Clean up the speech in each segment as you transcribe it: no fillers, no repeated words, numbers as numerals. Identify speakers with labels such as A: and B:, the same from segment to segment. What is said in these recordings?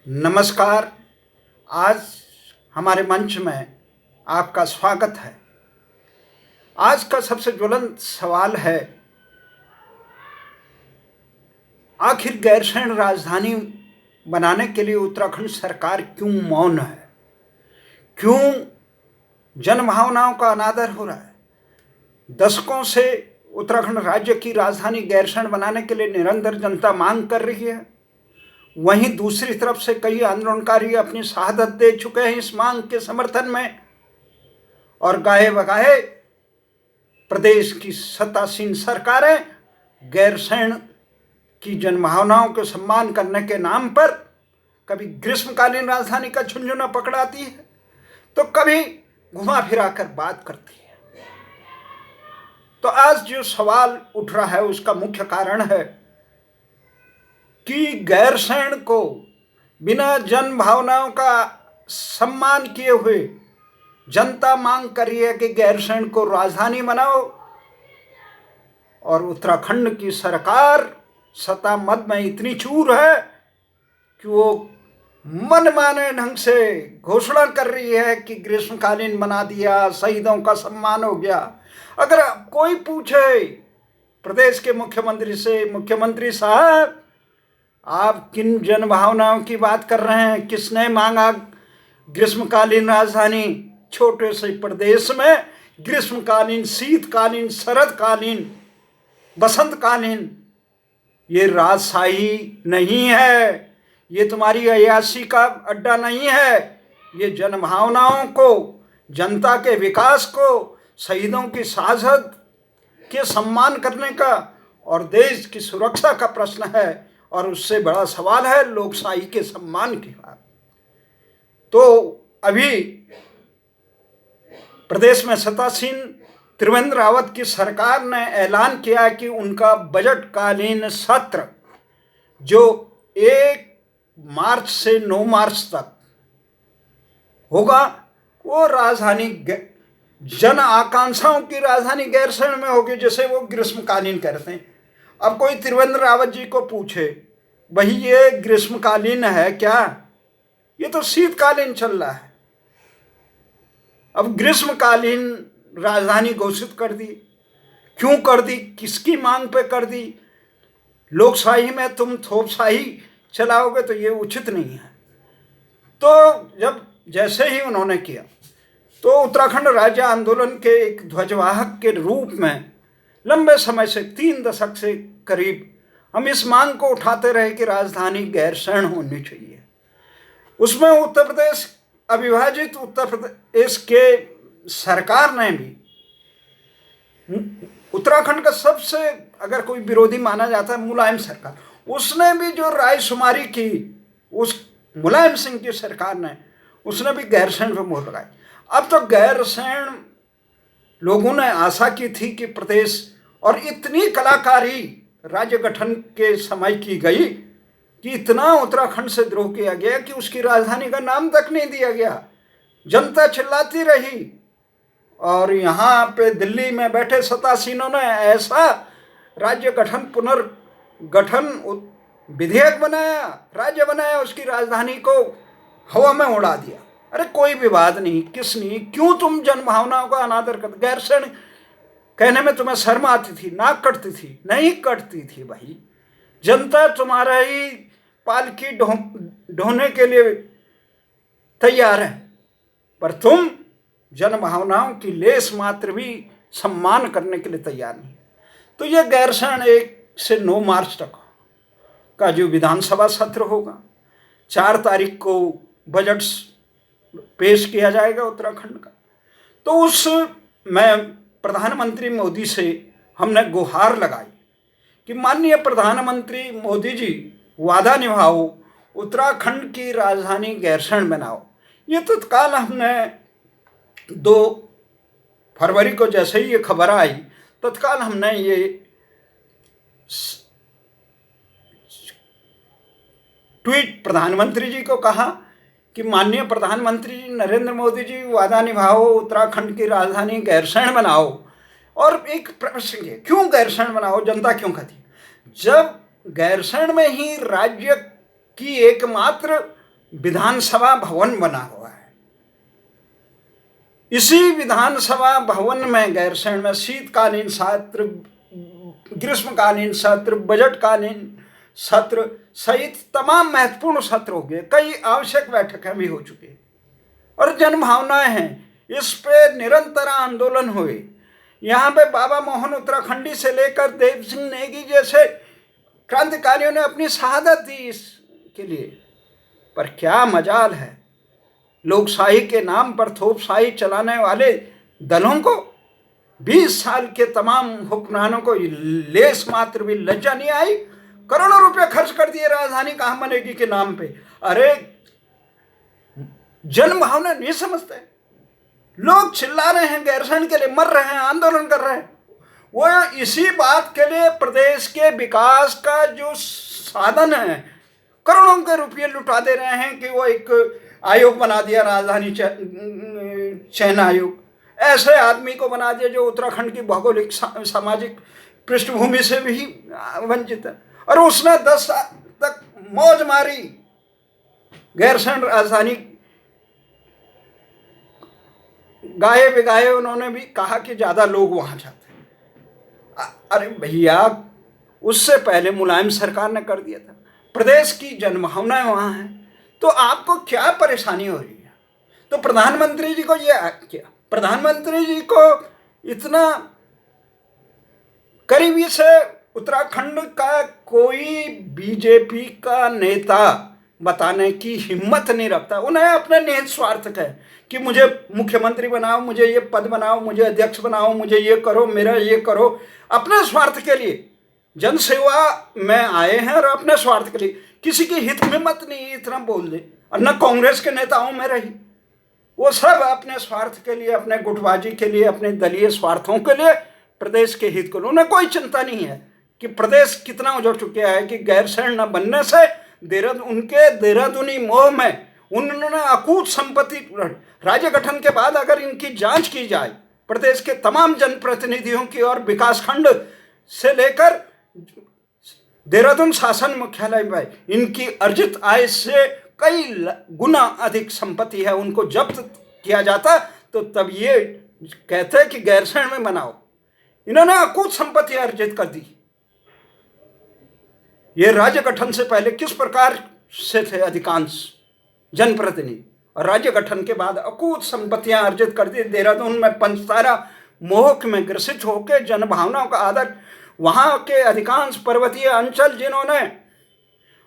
A: नमस्कार। आज हमारे मंच में आपका स्वागत है। आज का सबसे ज्वलंत सवाल है, आखिर गैरसैंण राजधानी बनाने के लिए उत्तराखंड सरकार क्यों मौन है? क्यों जनभावनाओं का अनादर हो रहा है? दशकों से उत्तराखंड राज्य की राजधानी गैरसैंण बनाने के लिए निरंतर जनता मांग कर रही है। वहीं दूसरी तरफ से कई आंदोलनकारी अपनी शहादत दे चुके हैं इस मांग के समर्थन में, और गाहे बगाहे प्रदेश की सत्तासीन सरकारें गैरसैंण की जनभावनाओं के सम्मान करने के नाम पर कभी ग्रीष्मकालीन राजधानी का झुंझुना पकड़ाती है तो कभी घुमा फिरा कर बात करती है। तो आज जो सवाल उठ रहा है उसका मुख्य कारण है कि गैरसैंण को बिना जन भावनाओं का सम्मान किए हुए जनता मांग कर रही है कि गैरसैंण को राजधानी बनाओ, और उत्तराखंड की सरकार सत्ता मद में इतनी चूर है कि वो मनमाने ढंग से घोषणा कर रही है कि ग्रीष्मकालीन बना दिया, शहीदों का सम्मान हो गया। अगर कोई पूछे प्रदेश के मुख्यमंत्री से, मुख्यमंत्री साहब आप किन जन भावनाओं की बात कर रहे हैं? किसने मांगा ग्रीष्मकालीन राजधानी? छोटे से प्रदेश में ग्रीष्मकालीन, शीतकालीन, शरदकालीन, बसंतकालीन ये राजशाही नहीं है, ये तुम्हारी अय्याशी का अड्डा नहीं है। ये जन भावनाओं को, जनता के विकास को, शहीदों की शहादत के सम्मान करने का और देश की सुरक्षा का प्रश्न है, और उससे बड़ा सवाल है लोकशाही के सम्मान की बात। तो अभी प्रदेश में सत्तासीन त्रिवेंद्र रावत की सरकार ने ऐलान किया कि उनका बजट कालीन सत्र जो 1 मार्च से 9 मार्च तक होगा, वो राजधानी जन आकांक्षाओं की राजधानी गैरसैंण में होगी, जैसे वो ग्रीष्मकालीन कहते हैं। अब कोई त्रिवेंद्र रावत जी को पूछे, भाई ये ग्रीष्मकालीन है क्या? ये तो शीतकालीन चल रहा है। अब ग्रीष्मकालीन राजधानी घोषित कर दी, क्यों कर दी? किसकी मांग पे कर दी? लोकशाही में तुम थोपशाही चलाओगे तो ये उचित नहीं है। तो जब जैसे ही उन्होंने किया तो उत्तराखंड राज्य आंदोलन के एक ध्वजवाहक के रूप में लंबे समय से 3 दशक से करीब हम इस मांग को उठाते रहे कि राजधानी गैरसैंण होनी चाहिए। उसमें उत्तर प्रदेश, अविभाजित उत्तर प्रदेश के सरकार ने भी, उत्तराखंड का सबसे अगर कोई विरोधी माना जाता है मुलायम सरकार, उसने भी जो रायशुमारी की, उस मुलायम सिंह की सरकार ने, उसने भी गैरसैंण पर मोहर लगाई। अब तो गैरसैंण लोगों ने आशा की थी कि प्रदेश, और इतनी कलाकारी राज्य गठन के समय की गई कि इतना उत्तराखंड से द्रोह किया गया कि उसकी राजधानी का नाम तक नहीं दिया गया। जनता चिल्लाती रही, और यहाँ पे दिल्ली में बैठे सत्तासीनों ने ऐसा राज्य गठन पुनर्गठन विधेयक बनाया, राज्य बनाया, उसकी राजधानी को हवा में उड़ा दिया। अरे कोई विवाद नहीं, किस नहीं, क्यों तुम जनभावनाओं का अनादर करते? गैरसैंण कहने में तुम्हें शर्म आती थी, नाक कटती थी? नहीं कटती थी भाई। जनता तुम्हारा ही पालकी ढोने के लिए तैयार है, पर तुम जनभावनाओं की लेस मात्र भी सम्मान करने के लिए तैयार नहीं। तो ये गैरसैंण 1 से 9 मार्च तक का जो विधानसभा सत्र होगा, 4 तारीख को बजट पेश किया जाएगा उत्तराखंड का। तो उसमें प्रधानमंत्री मोदी से हमने गुहार लगाई कि माननीय प्रधानमंत्री मोदी जी वादा निभाओ, उत्तराखंड की राजधानी गैरसैंण बनाओ। ये तत्काल हमने 2 फरवरी को जैसे ही ये खबर आई, तत्काल हमने ये ट्वीट प्रधानमंत्री जी को कहा कि माननीय प्रधानमंत्री जी नरेंद्र मोदी जी वादा निभाओ, उत्तराखंड की राजधानी गैरसैंण बनाओ। और एक प्रश्न है, क्यों गैरसैंण बनाओ? जनता क्यों कहती? जब गैरसैंण में ही राज्य की एकमात्र विधानसभा भवन बना हुआ है। इसी विधानसभा भवन में गैरसैंण में शीतकालीन सत्र, ग्रीष्मकालीन सत्र, बजटकालीन सत्र सहित तमाम महत्वपूर्ण सत्र हो गए। कई आवश्यक बैठकें भी हो चुकी और जनभावनाएं हैं। इस पे निरंतर आंदोलन हुए। यहाँ पे बाबा मोहन उत्तराखंडी से लेकर देव सिंह नेगी जैसे क्रांतिकारियों ने अपनी शहादत दी इसके लिए। पर क्या मजाल है, लोकशाही के नाम पर थोपशाही चलाने वाले दलों को, 20 साल के तमाम हुक्मरानों को लेस मात्र भी लज्जा नहीं आई। करोड़ों रुपए खर्च कर दिए राजधानी कहाँ बनेगी के नाम पे। अरे जन भावना नहीं समझते। लोग चिल्ला रहे हैं, गैरसैंण के लिए मर रहे हैं, आंदोलन कर रहे हैं। वो इसी बात के लिए प्रदेश के विकास का जो साधन है, करोड़ों के रुपये लुटा दे रहे हैं कि वो एक आयोग बना दिया, राजधानी चयन आयोग। ऐसे आदमी को बना दिया जो उत्तराखंड की भौगोलिक सामाजिक पृष्ठभूमि से भी वंचित है। और उसने 10 साल तक मौज मारी। गैरसैंण राजधानी गाए बिगाए उन्होंने भी कहा कि ज़्यादा लोग वहाँ जाते हैं। अरे भैया, उससे पहले मुलायम सरकार ने कर दिया था। प्रदेश की जनभावनाएं वहाँ हैं, तो आपको क्या परेशानी हो रही है? तो प्रधानमंत्री जी को ये क्या, प्रधानमंत्री जी को इतना करीबी से उत्तराखंड का कोई बीजेपी का नेता बताने की हिम्मत नहीं रखता। उन्हें अपने निहित स्वार्थ का है कि मुझे मुख्यमंत्री बनाओ, मुझे ये पद बनाओ, मुझे अध्यक्ष बनाओ, मुझे ये करो, मेरा ये करो। अपने स्वार्थ के लिए जनसेवा में आए हैं और अपने स्वार्थ के लिए किसी की हित में मत नहीं इतना बोल दे। और न कांग्रेस के नेताओं में रही, वो सब अपने स्वार्थ के लिए, अपने गुटबाजी के लिए, अपने दलीय स्वार्थों के लिए, प्रदेश के हित को उन्हें कोई चिंता नहीं है कि प्रदेश कितना उजड़ चुका है। कि गैरसैंण न बनने से उनके देहरादूनी मोह में उन्होंने अकूत संपत्ति, राज्य गठन के बाद अगर इनकी जांच की जाए प्रदेश के तमाम जनप्रतिनिधियों की और विकासखंड से लेकर देहरादून शासन मुख्यालय में इनकी अर्जित आय से कई गुना अधिक संपत्ति है, उनको जब्त किया जाता तो तब ये कहते कि गैरसैंण में बनाओ। इन्होंने अकूत संपत्ति अर्जित कर दी। ये राज्य गठन से पहले किस प्रकार से थे अधिकांश जनप्रतिनिधि, और राज्य गठन के बाद अकूत संपत्तियां अर्जित कर दी। देहरादून में पंचतारा मोह में ग्रसित होकर जनभावनाओं का आदर, वहां के अधिकांश पर्वतीय अंचल जिन्होंने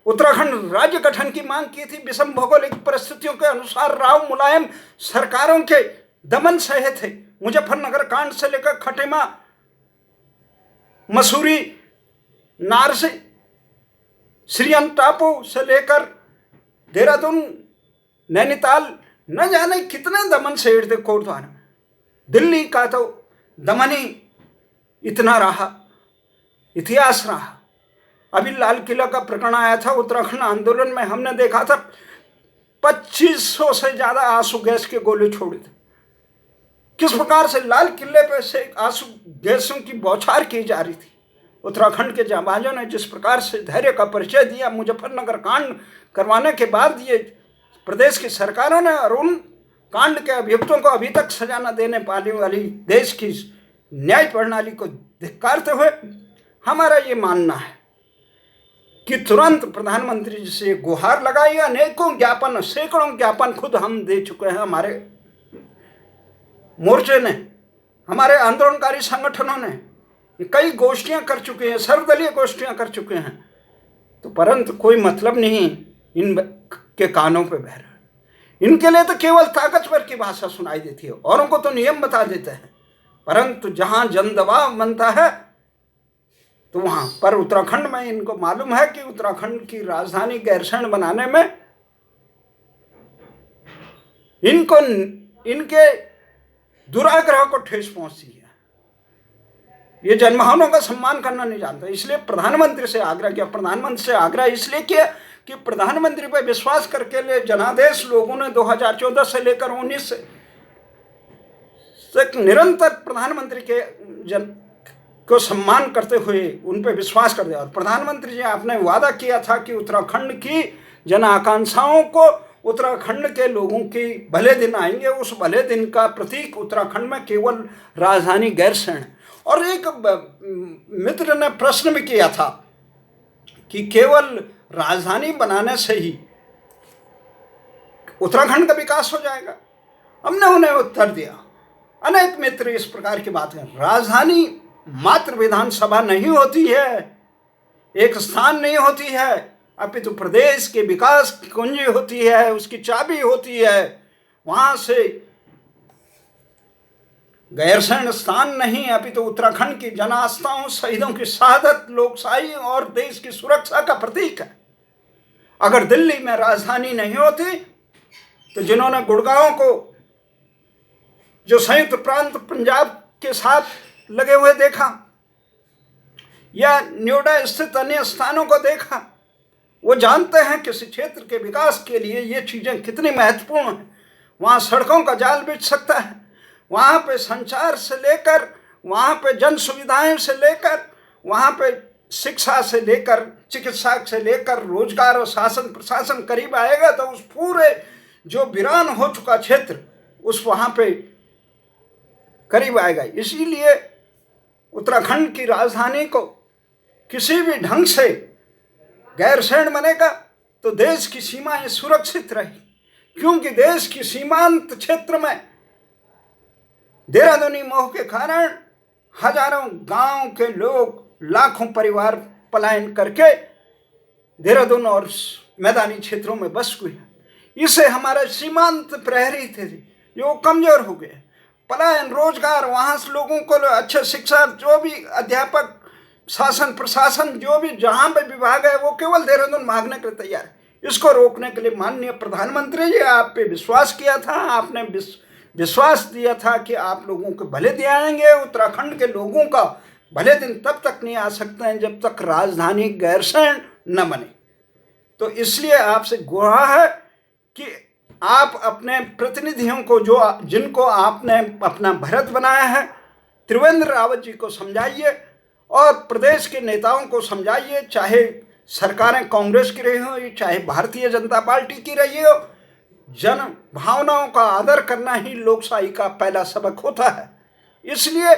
A: उत्तराखंड राज्य गठन की मांग की थी, विषम भौगोलिक परिस्थितियों के अनुसार राव मुलायम सरकारों के दमन सहे थे। मुजफ्फरनगर कांड से लेकर खटेमा, मसूरी, नारसी, श्रीअन टापू से लेकर देहरादून, नैनीताल, न जाने कितने दमन शहर थे। कोटद्वार, दिल्ली का तो दमन ही इतना रहा, इतिहास रहा। अभी लाल किला का प्रकरण आया था उत्तराखंड आंदोलन में, हमने देखा था 2500 से ज़्यादा आंसू गैस के गोले छोड़े थे। किस प्रकार से लाल किले पर से आंसू गैसों की बौछार की जा रही थी। उत्तराखंड के जांबाजों ने जिस प्रकार से धैर्य का परिचय दिया, मुजफ्फरनगर कांड करवाने के बाद ये प्रदेश की सरकारों ने और उन कांड के अभियुक्तों को अभी तक सजा न देने पाने वाली देश की न्याय प्रणाली को धिक्कारते हुए हमारा ये मानना है कि तुरंत प्रधानमंत्री जी से गुहार लगाई। अनेकों ज्ञापन, सैकड़ों ज्ञापन खुद हम दे चुके हैं, हमारे मोर्चे ने, हमारे आंदोलनकारी संगठनों ने कई गोष्ठियां कर चुके हैं, सर्वदलीय गोष्ठियां कर चुके हैं। तो परंतु कोई मतलब नहीं इन के कानों पे बह रहा है। इनके लिए तो केवल ताकतवर की भाषा सुनाई देती है, औरों को तो नियम बता देते हैं। परंतु जहां जन दबाव बनता है तो वहां पर उत्तराखंड में इनको मालूम है कि उत्तराखंड की राजधानी गैरसैंण बनाने में इनको इनके दुराग्रह को ठेस पहुंचती है। ये जनभावनाओं का सम्मान करना नहीं जानता। इसलिए प्रधानमंत्री से आग्रह किया। प्रधानमंत्री से आग्रह इसलिए किया कि प्रधानमंत्री पर विश्वास करके लिए जनादेश लोगों ने 2014 से लेकर 19 से निरंतर प्रधानमंत्री के को सम्मान करते हुए उन पर विश्वास कर दिया। और प्रधानमंत्री जी आपने वादा किया था कि उत्तराखंड की जन आकांक्षाओं को उत्तराखंड के लोगों के भले दिन आएंगे, उस भले दिन का प्रतीक उत्तराखंड में केवल राजधानी गैरसैंण। और एक मित्र ने प्रश्न भी किया था कि केवल राजधानी बनाने से ही उत्तराखंड का विकास हो जाएगा। हमने उन्हें उत्तर दिया, अनेक मित्र इस प्रकार की बात हैं, राजधानी मात्र विधानसभा नहीं होती है, एक स्थान नहीं होती है, अपितु प्रदेश के विकास की कुंजी होती है, उसकी चाबी होती है। वहां से गैरसैंण स्थान नहीं, अपितु उत्तराखंड की जन आस्थाओं, शहीदों की शहादत, लोकशाही और देश की सुरक्षा का प्रतीक है। अगर दिल्ली में राजधानी नहीं होती तो जिन्होंने गुड़गांव को, जो संयुक्त प्रांत पंजाब के साथ लगे हुए देखा, या नोएडा स्थित अन्य स्थानों को देखा, वो जानते हैं किसी क्षेत्र के विकास के लिए ये चीज़ें कितनी महत्वपूर्ण हैं। वहाँ सड़कों का जाल बिछ सकता है, वहाँ पे संचार से लेकर, वहाँ पे जन सुविधाएं से लेकर, वहाँ पे शिक्षा से लेकर, चिकित्सा से लेकर, रोजगार और शासन प्रशासन करीब आएगा तो उस पूरे जो वीरान हो चुका क्षेत्र उस वहाँ पे करीब आएगा। इसीलिए उत्तराखंड की राजधानी को किसी भी ढंग से गैरसैंण बनेगा तो देश की सीमाएं सुरक्षित रहेगी, क्योंकि देश की सीमांत क्षेत्र में देहरादूनी मोह के कारण हजारों गांव के लोग, लाखों परिवार पलायन करके देहरादून और मैदानी क्षेत्रों में बस हुए हैं। इससे हमारे सीमांत प्रहरी थे जो कमजोर हो गए, पलायन, रोजगार, वहाँ से लोगों को अच्छे शिक्षा, जो भी अध्यापक, शासन प्रशासन, जो भी जहाँ पे विभाग है वो केवल देहरादून भागने के लिए तैयार है। इसको रोकने के लिए माननीय प्रधानमंत्री जी आप पे विश्वास किया था, आपने विश्वास दिया था कि आप लोगों के भले दिन आएंगे। उत्तराखंड के लोगों का भले दिन तब तक नहीं आ सकते हैं जब तक राजधानी गैरसैंण न बने। तो इसलिए आपसे गुहार है कि आप अपने प्रतिनिधियों को, जो जिनको आपने अपना भरत बनाया है, त्रिवेंद्र रावत जी को समझाइए और प्रदेश के नेताओं को समझाइए, चाहे सरकारें कांग्रेस की रही हो, चाहे भारतीय जनता पार्टी की रही हो, जन भावनाओं का आदर करना ही लोकशाही का पहला सबक होता है। इसलिए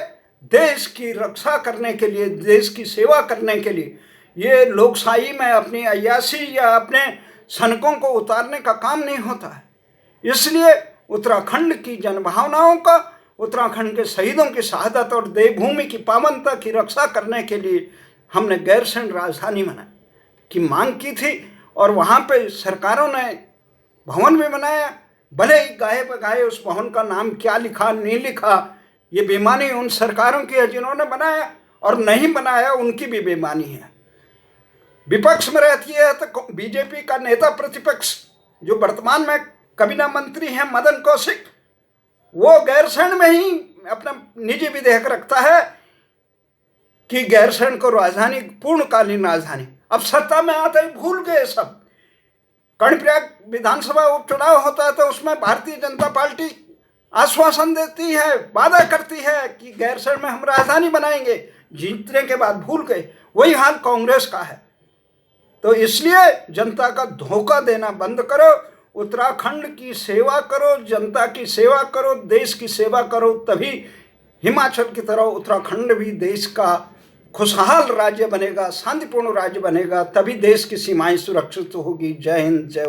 A: देश की रक्षा करने के लिए, देश की सेवा करने के लिए ये लोकशाही में अपनी अय्याशी या अपने सनकों को उतारने का काम नहीं होता है। इसलिए उत्तराखंड की जनभावनाओं का, उत्तराखंड के शहीदों की शहादत और देवभूमि की पावनता की रक्षा करने के लिए हमने गैरसैंण राजधानी बनाई की मांग की थी। और वहाँ पे सरकारों ने भवन भी बनाया, भले ही गाहे बगाहे उस भवन का नाम क्या लिखा नहीं लिखा, ये बेईमानी उन सरकारों की है जिन्होंने बनाया, और नहीं बनाया उनकी भी बेईमानी है। विपक्ष में रहती है तो बीजेपी का नेता प्रतिपक्ष जो वर्तमान में कैबिनेट मंत्री हैं मदन कौशिक, वो गैरसैंण में ही अपना निजी विधेयक रखता है कि गैरसैंण को राजधानी, पूर्णकालीन राजधानी। अब सत्ता में आते ही भूल गए सब। कर्णप्रयाग विधानसभा उपचुनाव होता है तो उसमें भारतीय जनता पार्टी आश्वासन देती है, वादा करती है कि गैरसैंण में हम राजधानी बनाएंगे, जीतने के बाद भूल गए। वही हाल कांग्रेस का है। तो इसलिए जनता का धोखा देना बंद करो, उत्तराखंड की सेवा करो, जनता की सेवा करो, देश की सेवा करो, तभी हिमाचल की तरह उत्तराखंड भी देश का खुशहाल राज्य बनेगा, शांतिपूर्ण राज्य बनेगा, तभी देश की सीमाएं सुरक्षित होगी। जय हिंद, जय